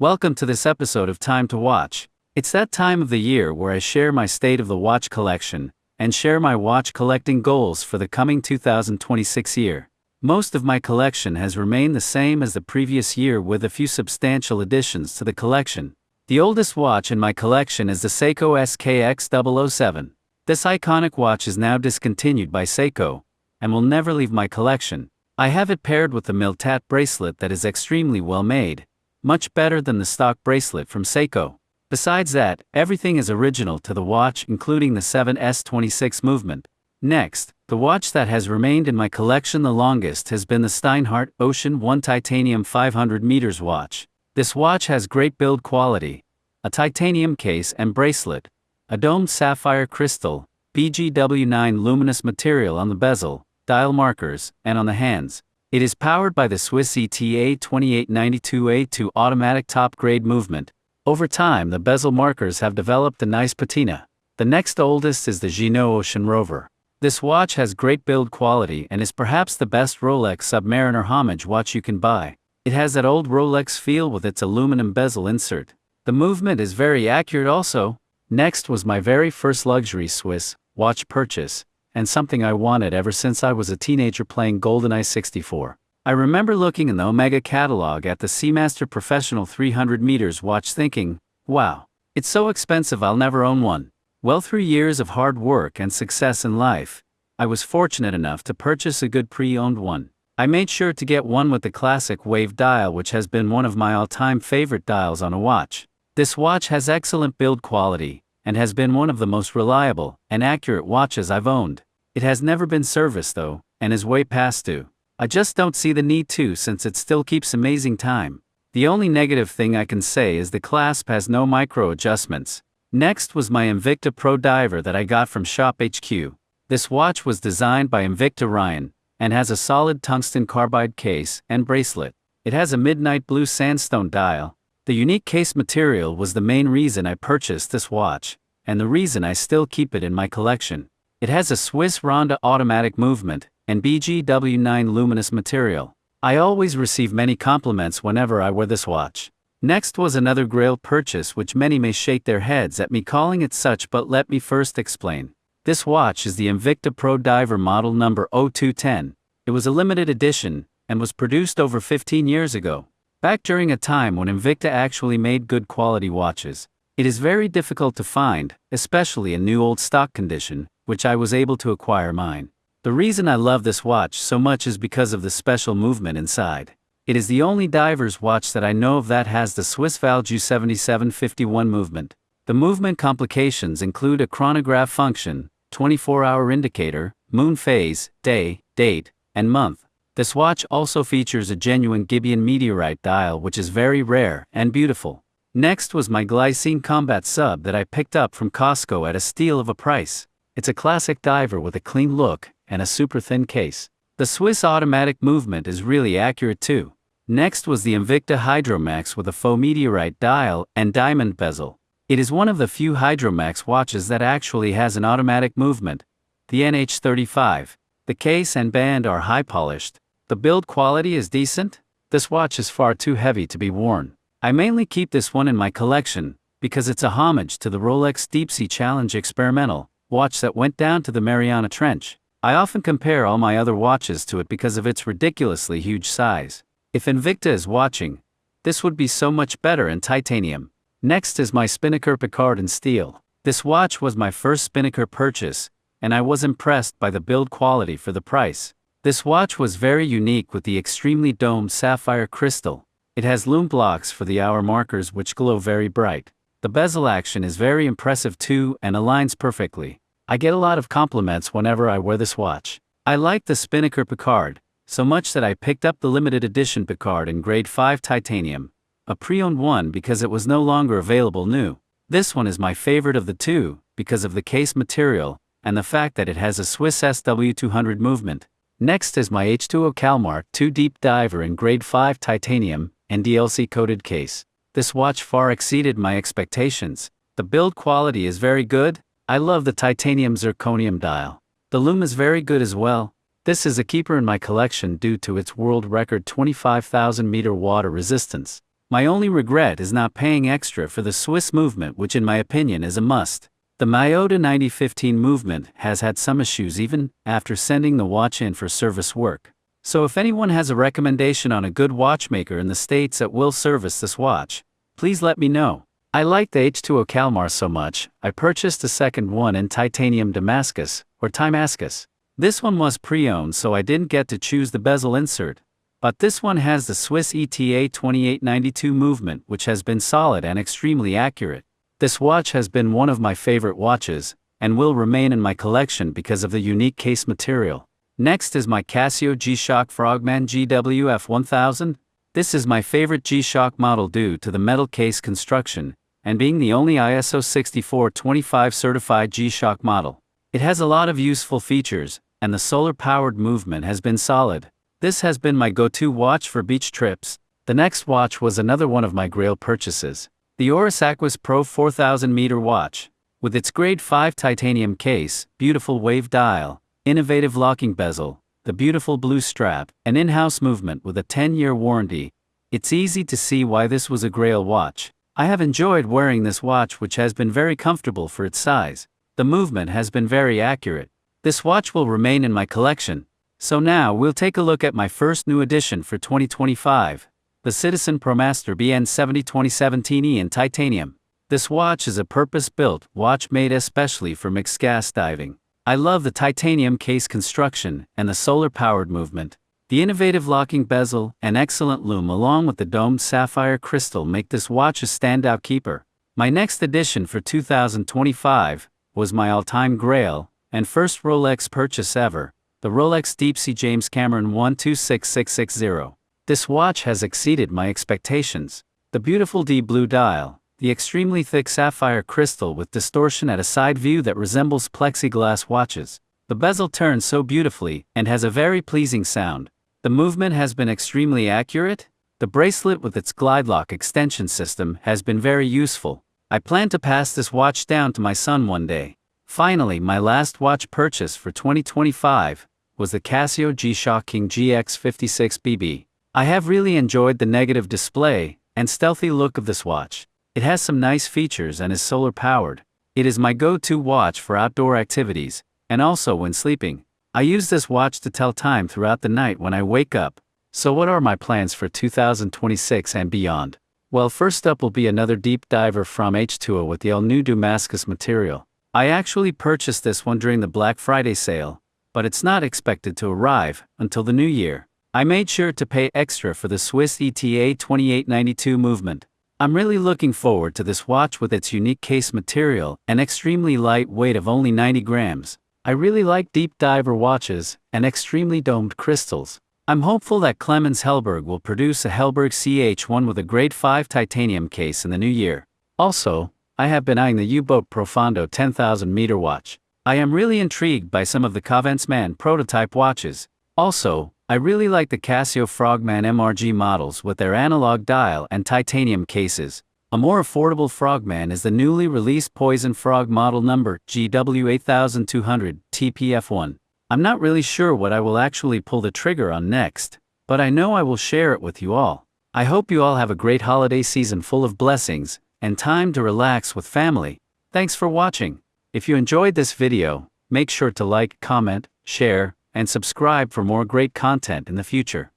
Welcome to this episode of Time to Watch. It's that time of the year where I share my state of the watch collection and share my watch collecting goals for the coming 2026 year. Most of my collection has remained the same as the previous year with a few substantial additions to the collection. The oldest watch in my collection is the Seiko SKX007. This iconic watch is now discontinued by Seiko and will never leave my collection. I have it paired with the Miltat bracelet that is extremely well made, much better than the stock bracelet from Seiko. Besides that, everything is original to the watch, including the 7S26 movement. Next, the watch that has remained in my collection the longest has been the Steinhardt Ocean 1 Titanium 500 meters watch. This watch has great build quality, a titanium case and bracelet, a domed sapphire crystal, BGW9 luminous material on the bezel, dial markers, and on the hands. It is powered by the Swiss ETA 2892A2 automatic top-grade movement. Over time, the bezel markers have developed a nice patina. The next oldest is the Gino Ocean Rover. This watch has great build quality and is perhaps the best Rolex Submariner homage watch you can buy. It has that old Rolex feel with its aluminum bezel insert. The movement is very accurate also. Next was my very first luxury Swiss watch purchase, and something I wanted ever since I was a teenager playing GoldenEye 64. I remember looking in the Omega catalog at the Seamaster Professional 300 meters watch thinking, wow, it's so expensive I'll never own one. Well, through years of hard work and success in life, I was fortunate enough to purchase a good pre-owned one. I made sure to get one with the classic wave dial, which has been one of my all-time favorite dials on a watch. This watch has excellent build quality and has been one of the most reliable and accurate watches I've owned. It has never been serviced though, and is way past due. I just don't see the need to, since it still keeps amazing time. The only negative thing I can say is the clasp has no micro adjustments. Next was my Invicta Pro Diver that I got from Shop HQ. This watch was designed by Invicta Ryan and has a solid tungsten carbide case and bracelet. It has a midnight blue sandstone dial. The unique case material was the main reason I purchased this watch, and the reason I still keep it in my collection. It has a Swiss Ronda automatic movement and BGW9 luminous material. I always receive many compliments whenever I wear this watch. Next was another grail purchase which many may shake their heads at me calling it such, but let me first explain. This watch is the Invicta Pro Diver model number 0210. It was a limited edition and was produced over 15 years ago, back during a time when Invicta actually made good quality watches. It is very difficult to find, especially in new old stock condition, which I was able to acquire mine. The reason I love this watch so much is because of the special movement inside. It is the only diver's watch that I know of that has the Swiss Valjoux 7751 movement. The movement complications include a chronograph function, 24-hour indicator, moon phase, day, date, and month. This watch also features a genuine Gibeon meteorite dial, which is very rare and beautiful. Next was my Glycine Combat Sub that I picked up from Costco at a steal of a price. It's a classic diver with a clean look and a super thin case. The Swiss automatic movement is really accurate too. Next was the Invicta Hydromax with a faux meteorite dial and diamond bezel. It is one of the few Hydromax watches that actually has an automatic movement, the NH35. The case and band are high polished. The build quality is decent. This watch is far too heavy to be worn. I mainly keep this one in my collection because it's a homage to the Rolex Deep Sea Challenge Experimental watch that went down to the Mariana Trench. I often compare all my other watches to it because of its ridiculously huge size. If Invicta is watching, this would be so much better in titanium. Next is my Spinnaker Picard in steel. This watch was my first Spinnaker purchase, and I was impressed by the build quality for the price. This watch was very unique with the extremely domed sapphire crystal. It has lume blocks for the hour markers which glow very bright. The bezel action is very impressive too and aligns perfectly. I get a lot of compliments whenever I wear this watch. I like the Spinnaker Picard so much that I picked up the limited edition Picard in grade 5 titanium, a pre-owned one because it was no longer available new. This one is my favorite of the two because of the case material and the fact that it has a Swiss SW200 movement. Next is my H2O Calmar 2 Deep Diver in grade 5 titanium and DLC coated case. This watch far exceeded my expectations. The build quality is very good. I love the titanium zirconium dial. The lume is very good as well. This is a keeper in my collection due to its world record 25,000 meter water resistance. My only regret is not paying extra for the Swiss movement, which in my opinion is a must. The Miyota 9015 movement has had some issues even after sending the watch in for service work. So if anyone has a recommendation on a good watchmaker in the States that will service this watch, please let me know. I like the H2O Calmar so much, I purchased a second one in titanium Damascus, or Timascus. This one was pre-owned, so I didn't get to choose the bezel insert. But this one has the Swiss ETA 2892 movement, which has been solid and extremely accurate. This watch has been one of my favorite watches, and will remain in my collection because of the unique case material. Next is my Casio G-Shock Frogman GWF 1000. This is my favorite G-Shock model due to the metal case construction, and being the only ISO 6425 certified G-Shock model. It has a lot of useful features, and the solar-powered movement has been solid. This has been my go-to watch for beach trips. The next watch was another one of my grail purchases, the Oris Aquis Pro 4000 meter watch. With its grade 5 titanium case, beautiful wave dial, innovative locking bezel, the beautiful blue strap, and in-house movement with a 10-year warranty, it's easy to see why this was a grail watch. I have enjoyed wearing this watch, which has been very comfortable for its size. The movement has been very accurate. This watch will remain in my collection. So now we'll take a look at my first new addition for 2025, the Citizen ProMaster BN70 2017E in titanium. This watch is a purpose-built watch made especially for mixed gas diving. I love the titanium case construction and the solar-powered movement. The innovative locking bezel and excellent lume along with the domed sapphire crystal make this watch a standout keeper. My next addition for 2025 was my all-time grail and first Rolex purchase ever, the Rolex Deepsea James Cameron 126660. This watch has exceeded my expectations. The beautiful deep blue dial, the extremely thick sapphire crystal with distortion at a side view that resembles plexiglass watches. The bezel turns so beautifully and has a very pleasing sound. The movement has been extremely accurate. The bracelet with its glide lock extension system has been very useful. I plan to pass this watch down to my son one day. Finally, my last watch purchase for 2025 was the Casio G-Shock King GX56BB. I have really enjoyed the negative display and stealthy look of this watch. It has some nice features and is solar powered. It is my go-to watch for outdoor activities, and also when sleeping. I use this watch to tell time throughout the night when I wake up. So what are my plans for 2026 and beyond? Well, first up will be another deep diver from H2O with the all-new Damascus material. I actually purchased this one during the Black Friday sale, but it's not expected to arrive until the new year. I made sure to pay extra for the Swiss ETA 2892 movement. I'm really looking forward to this watch with its unique case material and extremely light weight of only 90 grams. I really like deep diver watches and extremely domed crystals. I'm hopeful that Clemens Hellberg will produce a Hellberg CH1 with a grade 5 titanium case in the new year. Also, I have been eyeing the U-Boat Profondo 10,000 meter watch. I am really intrigued by some of the Kaventsman prototype watches. Also, I really like the Casio Frogman MRG models with their analog dial and titanium cases. A more affordable Frogman is the newly released Poison Frog model number GW8200 TPF1. I'm not really sure what I will actually pull the trigger on next, but I know I will share it with you all. I hope you all have a great holiday season full of blessings and time to relax with family. Thanks for watching. If you enjoyed this video, make sure to like, comment, share, and subscribe for more great content in the future.